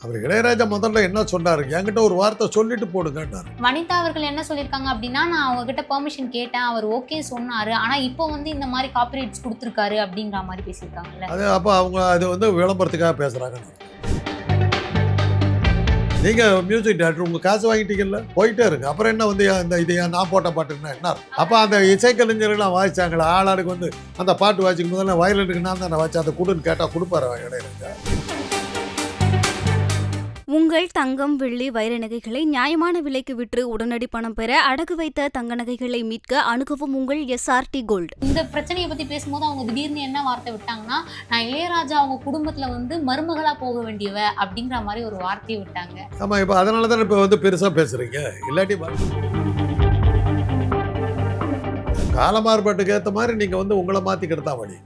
அவர் இளையராஜா முதல்ல என்ன சொன்னாரு, என்கிட்ட ஒரு வார்த்தை சொல்லிட்டு போடுங்கன்னாரு. வனிதா அவர்கள் என்ன சொல்லியிருக்காங்க அப்படின்னா, நான் அவங்க கிட்ட பெர்மிஷன் கேட்டேன், அவர் ஓகே சொன்னாரு. ஆனா இப்போ வந்து இந்த மாதிரி காப்பிரைட்ஸ் கொடுத்துருக்காரு அப்படிங்கிற மாதிரி பேசியிருக்காங்கல்ல. அது அப்போ அவங்க அது வந்து விளம்பரத்துக்காக பேசுறாங்கன்னு. நீங்க மியூசிக் டைரக்டர் உங்க காசு வாங்கிட்டீங்கல்ல, போயிட்டே இருக்கு. அப்புறம் என்ன வந்து இந்த இது நான் போட்ட பாட்டுன்னா என்ன? அப்போ அந்த இசைக்கலைஞர்கள்லாம் வாசிச்சாங்களா, ஆளாளுக்கு வந்து அந்த பாட்டு வாசிக்கும் முதல்ல வயலுக்கு நான் தான் வாசி அதை கொடுன்னு கேட்டால் கொடுப்பாரு இளையராஜா. உங்கள் தங்கம் வெள்ளி வைர நகைகளை நியாயமான விலைக்கு விற்று உடனடி பணம் பெற அடகு வைத்த தங்க நகைகளை மீட்க அணுகவும் உங்கள் SRT கோல்டு. இந்த பிரச்சனையை பத்தி பேசும்போது அவங்க திடீர்னு என்ன வார்த்தை விட்டாங்கன்னா, நான் இளையராஜா அவங்க குடும்பத்துல வந்து மருமகளா போக வேண்டியவ அப்படிங்கிற மாதிரி ஒரு வார்த்தையை விட்டாங்க. ஆமா, இப்போ அதனால தான் இப்போ வந்து பெருசா பேசுறீங்க. இல்லாட்டி காலமாறுபாட்டுக்கு ஏற்ற மாதிரி நீங்க வந்து உங்களை மாத்திக்கிறது தான் வழி.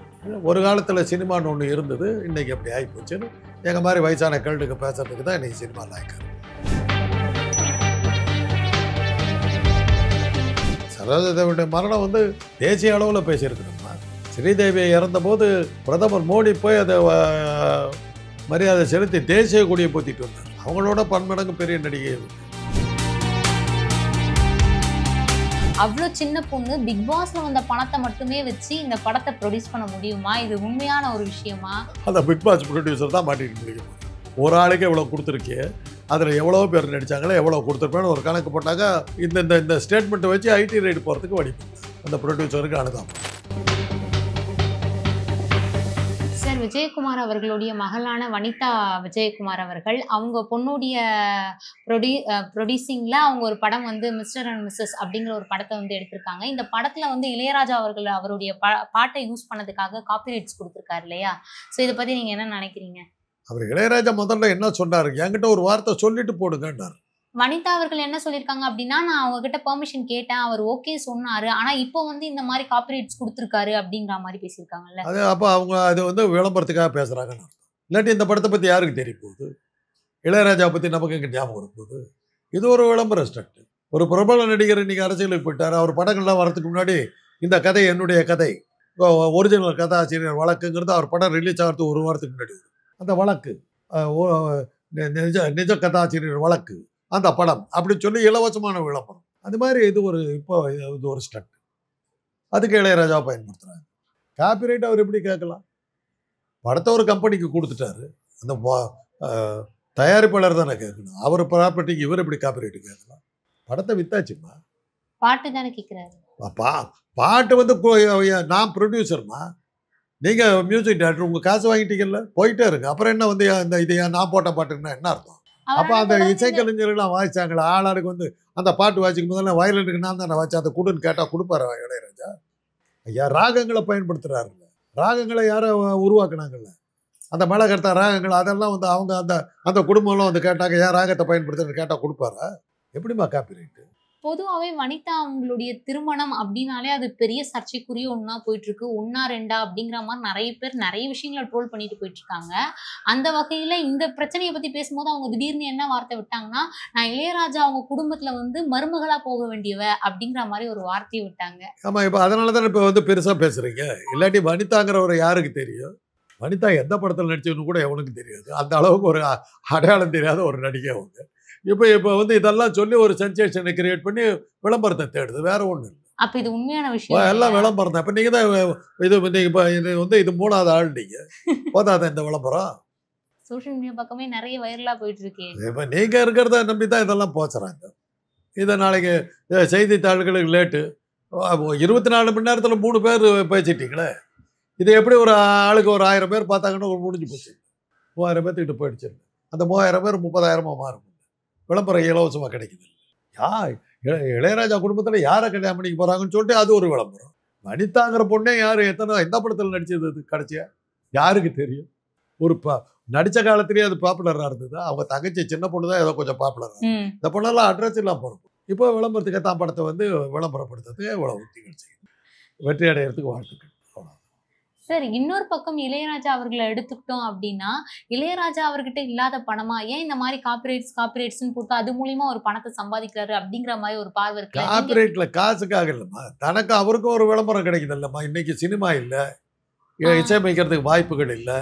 ஒரு காலத்துல சினிமான்னு ஒன்று இருந்தது, இன்னைக்கு எப்படி ஆகி போச்சுன்னு எங்க மாதிரி வயசான கல்டுக்கு பேசுறதுக்கு தான் இன்னைக்கு சினிமா லாய்க்காரு. சரோஜாதேவியுடைய மரணம் வந்து தேசிய அளவில் பேசியிருக்கணுமா? ஸ்ரீதேவி இறந்தபோது பிரதமர் மோடி போய் அதை மரியாதை செலுத்தி தேசிய கொடியை போத்திட்டு வந்தார். அவங்களோட பன்மடங்கு பெரிய நடிகை. அவ்வளோ சின்ன பொண்ணு பிக் பாஸ்ல வந்த பணத்தை மட்டுமே வச்சு இந்த படத்தை ப்ரொடியூஸ் பண்ண முடியுமா? இது உண்மையான ஒரு விஷயமா? அந்த பிக் பாஸ் ப்ரொடியூசர் தான் மாட்டிட்டு முடியும். ஒரு ஆளுக்கு எவ்வளோ கொடுத்துருக்கே, அதில் எவ்வளோ பேர் நடித்தாங்களோ எவ்வளோ கொடுத்துருப்பேன்னு ஒரு கணக்கு போட்டாங்க. இந்த ஸ்டேட்மெண்ட்டை வச்சு ஐடி ரைடு போகிறதுக்கு வழி அந்த ப்ரொடியூசருக்கு அனுதாம். சார், விஜயகுமார் அவர்களுடைய மகளான வனிதா விஜயகுமார் அவர்கள் அவங்க பொண்ணுடைய ப்ரொடியூசிங்கில் அவங்க ஒரு படம் வந்து மிஸ்டர் அண்ட் மிஸ்ஸஸ் அப்படிங்கிற ஒரு படத்தை வந்து எடுத்திருக்காங்க. இந்த படத்தில் வந்து இளையராஜா அவர்கள் அவருடைய பாட்டை யூஸ் பண்ணதுக்காக காப்பிரைட்ஸ் கொடுத்துருக்காரு இல்லையா? ஸோ இதை பற்றி நீங்கள் என்ன நினைக்கிறீங்க? அவர் இளையராஜா முதல்ல என்ன சொன்னார், என்கிட்ட ஒரு வார்த்தை சொல்லிட்டு போடுங்கன்னார். வனிதா அவர்கள் என்ன சொல்லியிருக்காங்க அப்படின்னா, நான் அவங்க கிட்ட பெர்மிஷன் கேட்டேன், அவர் ஓகே சொன்னாரு. ஆனா இப்போ வந்து இந்த மாதிரி காப்பிரைட்ஸ் கொடுத்துருக்காரு அப்படிங்கிற மாதிரி பேசியிருக்காங்கல்ல. அது அப்போ அவங்க அது வந்து விளம்பரத்துக்காக பேசுறாங்கன்னு. இல்லாட்டி இந்த படத்தை பற்றி யாருக்கு தெரிய போகுது? இளையராஜா பற்றி நமக்கு இங்கே ஞாபகம் வரும்போது இது ஒரு விளம்பர ஸ்டண்ட். ஒரு பிரபல நடிகர் இன்னைக்கு அரசியலுக்கு போயிட்டார். அவர் படங்கள்லாம் வரதுக்கு முன்னாடி இந்த கதை என்னுடைய கதை, ஒரிஜினல் கதாசிரியர் வழக்குங்கிறது அவர் படம் ரிலீஸ் ஆகிறதுக்கு ஒரு வாரத்துக்கு முன்னாடி அந்த வழக்கு நிஜ கதாசிரியர் வழக்கு அந்த படம் அப்படின்னு சொல்லி இலவசமான விளம்பரம். அது மாதிரி இது ஒரு ஸ்டண்ட். அதுக்கு இளையராஜா பயன்படுத்துறாங்க. காப்பிரைட் அவர் எப்படி கேட்கலாம்? படத்தை ஒரு கம்பெனிக்கு கொடுத்துட்டாரு, அந்த தயாரிப்பாளர் தானே கேட்கணும். அவர் ப்ராப்பர்ட்டிக்கு இவர் எப்படி காப்பிரைட் கேட்கலாம்? படத்தை வித்தாச்சுமா, பாட்டு தானே கேட்குறாரு. பாட்டு வந்து நான் ப்ரொடியூசர்மா, நீங்கள் மியூசிக் டைரக்டர் உங்கள் காசு வாங்கிட்டீங்கல்ல, போயிட்டே இருக்கு. அப்புறம் என்ன வந்து இந்த இது நான் போட்ட பாட்டுன்னா என்ன அர்த்தம்? அப்போ அந்த இசைக்கலைஞர்கள்லாம் வாசிச்சாங்களா, ஆளாளுக்கு வந்து அந்த பாட்டு வாசிக்கும் முதல்ல வயலுக்கு நான் தான் வாசி அதை கொடுன்னு கேட்டால் கொடுப்பாரு இளையராஜா. ஐயா, ராகங்களை பயன்படுத்துகிறாருங்க. ராகங்களை யாரை உருவாக்குனாங்கல்ல, அந்த மேலகர்த்தா ராகங்கள் அதெல்லாம் வந்து அவங்க அந்த குடும்பம்லாம் வந்து கேட்டாங்க, ஏன் ராகத்தை பயன்படுத்துன்னு கேட்டால் கொடுப்பாரா? எப்படிமா காப்பிரைட்டு? பொதுவாகவே வனிதா அவங்களுடைய திருமணம் அப்படின்னாலே அது பெரிய சர்ச்சைக்குரிய ஒன்றா போயிட்டு இருக்கு. ஒன்னா ரெண்டா அப்படிங்கிற மாதிரி நிறைய பேர் நிறைய விஷயங்களை ட்ரோல் பண்ணிட்டு போயிட்டு இருக்காங்க. அந்த வகையில் இந்த பிரச்சனையை பற்றி பேசும்போது அவங்க திடீர்னு என்ன வார்த்தை விட்டாங்கன்னா, நான் இளையராஜா அவங்க குடும்பத்தில் வந்து மருமகளா போக வேண்டியவ அப்படிங்கிற மாதிரி ஒரு வார்த்தையை விட்டாங்க. ஆமாம், இப்போ அதனால தான் இப்போ வந்து பெருசாக பேசுகிறீங்க. இல்லாட்டி வனிதாங்கிறவரை யாருக்கு தெரியும்? வனிதா எந்த படத்தில் நடிச்சதுன்னு கூட எவனுக்கு தெரியாது. அந்த அளவுக்கு ஒரு அடையாளம் தெரியாத ஒரு நடிகை அவங்க. இப்போ வந்து இதெல்லாம் சொல்லி ஒரு சென்சேஷனை கிரியேட் பண்ணி விளம்பரத்தை தேடுது, வேற ஒன்றும் இல்லை. அப்ப இது உண்மையான விஷயம் எல்லாம் விளம்பரம் தான். இப்போ நீங்கள் தான் இது 3வது ஆள், நீங்கள் போதாத இந்த விளம்பரம் சோஷியல் மீடியா பக்கமே நிறைய வைரலா போயிட்டு இருக்கு. இப்போ நீங்கள் இருக்கிறத நம்பி தான் இதெல்லாம் போச்சுறாங்க. இதை நாளைக்கு செய்தித்தாள்களுக்கு லேட்டு 24 மணி நேரத்தில் 3 பேர் பேசிட்டீங்களே, இது எப்படி ஒரு ஆளுக்கு ஒரு 1000 பேர் பார்த்தாங்கன்னா ஒரு முடிஞ்சு போச்சு. 3000 பேர்த்துக்கிட்ட போயிடுச்சு. அந்த 3000 பேர் 30,000 மாறும். விளம்பரம் இலவசமாக கிடைக்குது. இளையராஜா குடும்பத்தில் யாரை கல்யாணம் பண்ணிக்க போகிறாங்கன்னு சொல்லிட்டு அது ஒரு விளம்பரம். வனிதாங்கிற பொண்ணே யார் எந்த படத்தில் நடிச்சது? அது கடைசியா யாருக்கு தெரியும்? ஒரு நடித்த காலத்திலேயே அது பாப்புலராக இருந்தது. அவங்க தங்கச்சி சின்ன பொண்ணு தான் ஏதோ கொஞ்சம் பாப்புலராக. இந்த பொண்ணெல்லாம் அட்ரஸ் இல்லாமல் போகிறோம். இப்போ விளம்பரத்துக்கு தான் படத்தை வந்து விளம்பரப்படுத்துறதுக்கு எவ்வளோ உத்திகள் செய்யுது. வெற்றி அடைகிறதுக்கு வாழ்த்துக்கள். சார், இன்னொரு பக்கம் இளையராஜா அவர்களை எடுத்துக்கிட்டோம் அப்படின்னா, இளையராஜா அவர்கிட்ட இல்லாத பணமா ஏன் இந்த மாதிரி காப்பிரைட்ஸ்னு போட்டு அது மூலியமா ஒரு பணத்தை சம்பாதிக்கிறாரு அப்படிங்கிற மாதிரி ஒரு பார்வை இருக்கு. காப்பிரைட்ல காசுக்காக இல்லைம்மா, தனக்கு அவருக்கும் ஒரு விளம்பரம் கிடைக்குது இல்லைம்மா. இன்னைக்கு சினிமா இல்லை, இசையமைக்கிறதுக்கு வாய்ப்புகள் இல்லை,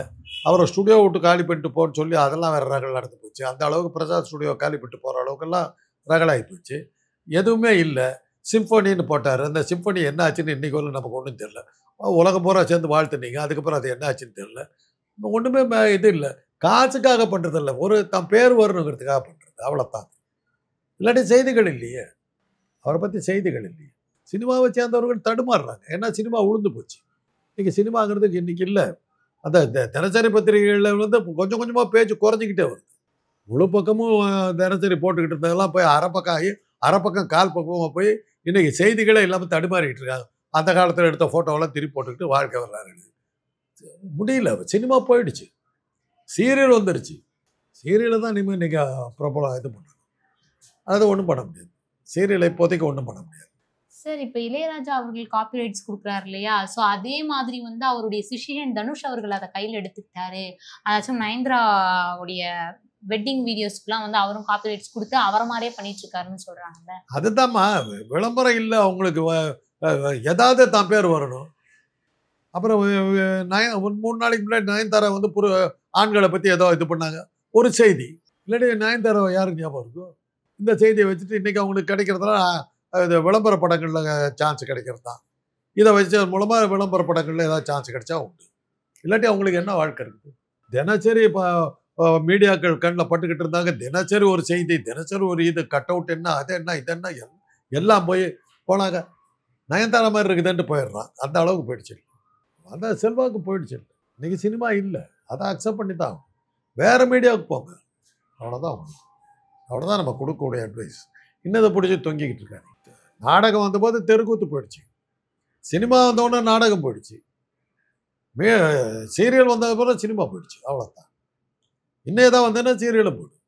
அவரை ஸ்டுடியோ விட்டு காலி பண்ணிட்டு போன்னு சொல்லி அதெல்லாம் வேறு ரகல் நடந்து போச்சு. அந்த அளவுக்கு பிரசாத் ஸ்டுடியோ காலி பண்ணிட்டு போகிற அளவுக்கெல்லாம் ரகலாகி போச்சு. எதுவுமே இல்லை. சிம்ஃபோனின்னு போட்டார். அந்த சிம்ஃபோனி என்ன ஆச்சுன்னு இன்றைக்கி வரலும் நமக்கு ஒன்றும் தெரியல. உலகம் பூரா சேர்ந்து வாழ்த்துனீங்க. அதுக்கப்புறம் அது என்ன ஆச்சுன்னு தெரியல. ஒன்றுமே இது இல்லை. காசுக்காக பண்ணுறதில்ல, ஒரு தன் பேர் வரணுங்கிறதுக்காக பண்ணுறது, அவ்வளோதான். இல்லாட்டி செய்திகள் இல்லையே, அவரை பற்றி செய்திகள் இல்லையே. சினிமாவை சேர்ந்தவர்கள் தடுமாறுறாங்க. ஏன்னா சினிமா உளுந்து போச்சு. இன்றைக்கி சினிமாங்கிறதுக்கு இன்றைக்கி இல்லை. அந்த தினசரி பத்திரிகைகளில் வந்து கொஞ்சம் கொஞ்சமாக பேச்சு குறைஞ்சிக்கிட்டே வருது. முழு பக்கமும் தினசரி போட்டுக்கிட்டு இருந்ததெல்லாம் போய் அரை பக்கம் கால் பக்கமாக போய் இன்றைக்கி செய்திகளே இல்லாமல் தடுமாறிக்கிட்டு இருக்காங்க. அந்த காலத்தில் எடுத்த ஃபோட்டோவெல்லாம் திருப்பி போட்டுக்கிட்டு வாழ்க்கை வர்றாரு. முடியல, சினிமா போயிடுச்சு. சீரியல் வந்துடுச்சு. சீரியலை தான் இனிமேல் நீங்கள் பிரபலம் இது பண்ணணும். அதை ஒன்றும் பண்ண முடியாது. சீரியலை இப்போதைக்கு ஒன்றும் பண்ண முடியாது. சார், இப்போ இளையராஜா அவர்கள் காப்பிரைட்ஸ் கொடுக்குறாரு இல்லையா? ஸோ அதே மாதிரி வந்து அவருடைய சிஷியன் தனுஷ் அவர்கள் அதை கையில் எடுத்துக்கிட்டாரு. அதாச்சும் நயன்தாராவுடைய வெட்டிங் வீடியோஸ்க்குலாம் வந்து அவரும் காப்பிரைட்ஸ் கொடுத்து அவரை மாதிரியே பண்ணிட்டு இருக்காருன்னு சொல்றாங்கல்ல. அதுதான்மா, விளம்பரம் இல்லை அவங்களுக்கு. ஏதாவது தான் பேர் வரணும். அப்புறம் 3 நாளைக்கு முன்னாடி நயன்தாரா வந்து ஆண்களை பற்றி ஏதோ இது பண்ணாங்க, ஒரு செய்தி. இல்லாட்டி நயன்தாரா யாருக்கு ஞாபகம் இருக்கும்? இந்த செய்தியை வச்சுட்டு இன்றைக்கி அவங்களுக்கு கிடைக்கிறதுலாம் இது விளம்பர படங்களில் சான்ஸ் கிடைக்கிறது தான். இதை வச்சு மூலமாக விளம்பர படங்களில் ஏதாவது சான்ஸ் கிடைச்சா உண்டு. இல்லாட்டி அவங்களுக்கு என்ன வாழ்க்கை இருக்குது? தினசரி இப்போ மீடியாக்கள் கண்ணில் பட்டுக்கிட்டு இருந்தாங்க. தினசரி ஒரு செய்தி, தினசரி ஒரு இது, கட் அவுட் என்ன, அது என்ன, இது என்ன, எல்லாம் போனாங்க. நயன்தாரா மாதிரி இருக்குதுன்ட்டு போயிடுறான். அந்த அளவுக்கு போயிடுச்சு. அந்த செல்வாக்கு போயிடுச்சு. இன்றைக்கி சினிமா இல்லை, அதை அக்செப்ட் பண்ணி தான் வேறு மீடியாவுக்கு போங்க. அவ்வளோதான் நம்ம கொடுக்கக்கூடிய அட்வைஸ். இன்னதை பிடிச்சி தொங்கிக்கிட்டு இருக்காங்க. நாடகம் வந்தபோது தெருக்கூத்து போயிடுச்சு. சினிமா வந்தோடனே நாடகம் போயிடுச்சு. சீரியல் வந்தது போல சினிமா போயிடுச்சு. அவ்வளோதான். இன்னும் ஏதாவது வந்தேன்னா சீரியலும் போயிடும்.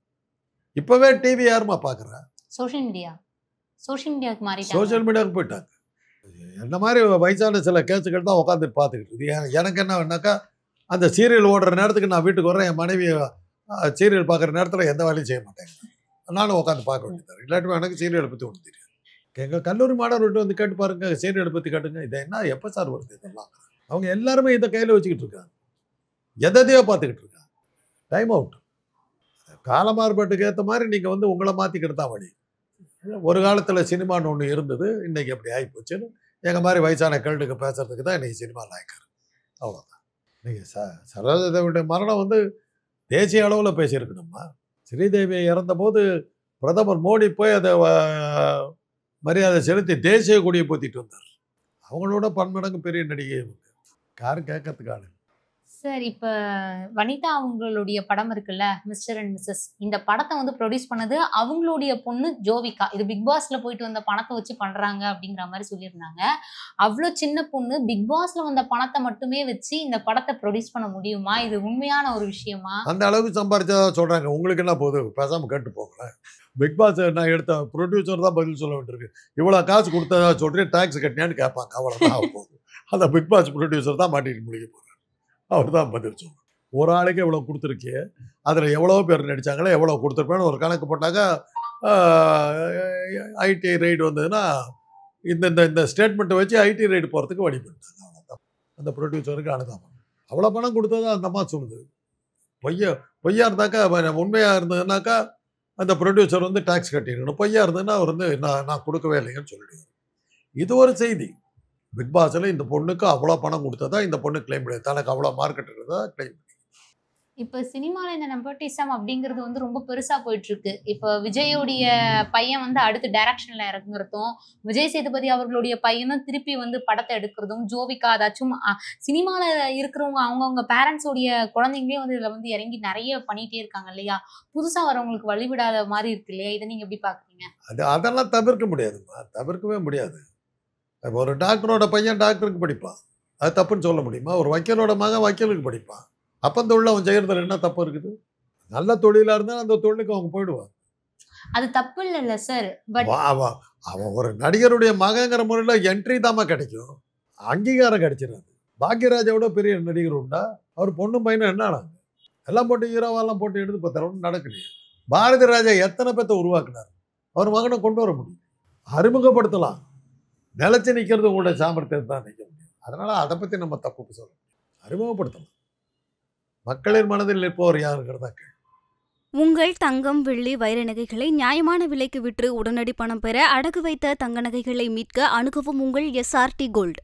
இப்போவே டிவி யாருமா பார்க்குறா? சோஷியல் மீடியாவுக்கு மாறிட்டாங்க. சோஷியல் மீடியாவுக்கு போயிட்டாங்க. என்ன மாதிரி வயசான சில கேஸுகள் தான் உட்காந்துட்டு பார்த்துக்கிட்டு இருக்குது. எனக்கு என்ன வேணாக்கா, அந்த சீரியல் ஓடுற நேரத்துக்கு நான் வீட்டுக்கு வரேன், என் மனைவி சீரியல் பார்க்குற நேரத்தில் எந்த வேலையும் செய்ய மாட்டேங்க. நானும் உட்காந்து பார்க்க வேண்டியது. இல்லாட்டி எனக்கு சீரியலை பற்றி ஒன்றும் தெரியாது. எங்கள் கல்லூரி மாணவர்கிட்ட வந்து கேட்டு பாருங்க, சீரியலை பற்றி கேட்டுங்க. இதை என்ன எப்போ சார் வருது இதெல்லாம்? அவங்க எல்லாருமே இதை கையில் வச்சுக்கிட்டு இருக்காங்க. எதையோ பார்த்துக்கிட்டு இருக்காங்க. Time out. கால மாறுபாட்டுக்கு ஏற்ற மாதிரி நீங்கள் வந்து உங்களை மாற்றிக்கிட்டு தான் வழி. ஒரு காலத்தில் சினிமான்னு ஒன்று இருந்தது, இன்றைக்கி அப்படி ஆகிப்போச்சுன்னு எங்கள் மாதிரி வயசான கேள்விக்கு பேசுகிறதுக்கு தான் இன்றைக்கி சினிமா நாயக்கர். அவ்வளோதான். இன்றைக்கி சரோஜாதேவியுடைய மரணம் வந்து தேசிய அளவில் பேசியிருக்கணும்மா. ஸ்ரீதேவி இறந்தபோது பிரதமர் மோடி போய் அதை மரியாதை செலுத்தி தேசிய கொடியை போத்திட்டு வந்தார். அவங்களோட பன்மடங்கு பெரிய நடிகை இவங்க. யாரும் கேட்கறதுக்கு ஆளு. சார், இப்போ வனிதா அவங்களுடைய படம் இருக்குல்ல, மிஸ்டர் அண்ட் மிஸ்ஸஸ், இந்த படத்தை வந்து ப்ரொடியூஸ் பண்ணது அவங்களுடைய பொண்ணு ஜோவிகா. இது பிக் பாஸ்ல போயிட்டு வந்த பணத்தை வச்சு பண்றாங்க அப்படிங்கிற மாதிரி சொல்லியிருந்தாங்க. அவ்வளோ சின்ன பொண்ணு பிக் பாஸ்ல வந்த பணத்தை மட்டுமே வச்சு இந்த படத்தை ப்ரொடியூஸ் பண்ண முடியுமா? இது உண்மையான ஒரு விஷயமா? அந்த அளவுக்கு சம்பாரிச்சா சொல்றாங்க. உங்களுக்கு என்ன போகுது? பேசாம கேட்டு போகல. பிக் பாஸ் நான் எடுத்த ப்ரொடியூசர் தான் பதில் சொல்ல வேண்டியிருக்கு. இவ்வளோ காசு கொடுத்ததா சொல்றேன், டாக்ஸ் கட்டினான்னு கேட்பாங்க. அவ்வளோதான் போகுது. அந்த பிக் பாஸ் ப்ரொடியூசர் தான் மாட்டிட்டு முடிக்க போகிறார். அவர் தான் பதில் சொல்லணும். ஒரு ஆளுக்கு எவ்வளோ கொடுத்துருக்கே, அதில் எவ்வளோ பேர் நடித்தாங்களோ எவ்வளோ கொடுத்துருப்பேன்னு ஒரு கணக்கு போட்டாக்கா, ஐடி ரைடு வந்ததுன்னா இந்த ஸ்டேட்மெண்ட்டை வச்சு ஐடி ரைடு போகிறதுக்கு வழி பண்ணிட்டாங்க. அவ்வளோதான். அந்த ப்ரொடியூசருக்கு அனுதாபம். அவ்வளோ பணம் கொடுத்ததா அந்த அம்மா சொல்லுது. பொய்யா இருந்தாக்கா, உண்மையாக இருந்ததுனாக்கா அந்த ப்ரொடியூசர் வந்து டாக்ஸ் கட்டிடணும். பொய்யா இருந்ததுன்னா அவர் வந்து நான் கொடுக்கவே இல்லைங்கன்னு சொல்லிடுவார். இது ஒரு செய்தி. பிக் பாஸில் இந்த பொண்ணுக்கு அவ்வளோ பணம் கொடுத்ததா இந்த பொண்ணு கிளைம் பண்ணியது. தனக்கு அவ்வளோ மார்க்கெட் இருக்கிறதா கிளைம் பண்ணி. இப்போ சினிமாவில் இந்த நெப்போட்டிசம் அப்படிங்கிறது வந்து ரொம்ப பெருசாக போயிட்டு இருக்கு. இப்போ விஜயோடைய பையன் வந்து அடுத்து டைரக்ஷன்ல இறங்குறதும், விஜய் சேதுபதி அவர்களுடைய பையனும் திருப்பி வந்து படத்தை எடுக்கிறதும், ஜோவிகா அதாச்சும் சினிமாவில் இருக்கிறவங்க அவங்கவுங்க பேரண்ட்ஸோடைய குழந்தைங்களே வந்து இதில் வந்து இறங்கி நிறைய பண்ணிகிட்டே இருக்காங்க இல்லையா? புதுசாக வரவங்களுக்கு வழிவிடாத மாதிரி இருக்கு இல்லையா? இதை நீங்கள் எப்படி பார்க்குறீங்க? அதெல்லாம் தவிர்க்க முடியாதுமா, தவிர்க்கவே முடியாது. ஒரு டாக்டரோட பையன் டாக்டருக்கு படிப்பான், அது தப்புன்னு சொல்ல முடியுமா? ஒரு வக்கீலோட மகன் வக்கீலுக்கு படிப்பான். அப்போ அந்த உள்ள அவன் செய்கிறதுல என்ன தப்பு இருக்குது? நல்ல தொழிலாக இருந்தால் அந்த தொழிலுக்கு அவங்க போயிடுவான். அது தப்பு இல்லைல்ல சார். பட் அவன் ஒரு நடிகருடைய மகங்கிற முறையில் என்ட்ரி தாமா கிடைக்கும், அங்கீகாரம் கிடைச்சிடாது. பாக்யராஜோட பெரிய நடிகர் உண்டா? அவர் பொண்ணு பையனும் என்ன ஆனாங்க? எல்லாம் போட்டு ஹீரோவெல்லாம் போட்டு எடுத்து பார்த்தாரு, ஒன்றும் நடக்கலையே. பாரதி ராஜா எத்தனை பேர்த்த உருவாக்குனார்? அவர் மகனை கொண்டு வர முடியும், அறிமுகப்படுத்தலாம். நிலச்சி நிற்கிறது உங்களுடைய சாமர்த்தியத்தை தான் நிற்க முடியும். அதனால் அதை பற்றி நம்ம தப்பு சொல்லணும். அறிமுகப்படுத்தலாம். மக்களின் மனதில் நிற்பவர் யாருங்கிறதா கேள்வி. உங்கள் தங்கம் வெள்ளி வைர நகைகளை நியாயமான விலைக்கு விற்று உடனடி பணம் பெற அடகு வைத்த தங்க நகைகளை மீட்க அணுகவும் உங்கள் SRT கோல்ட்.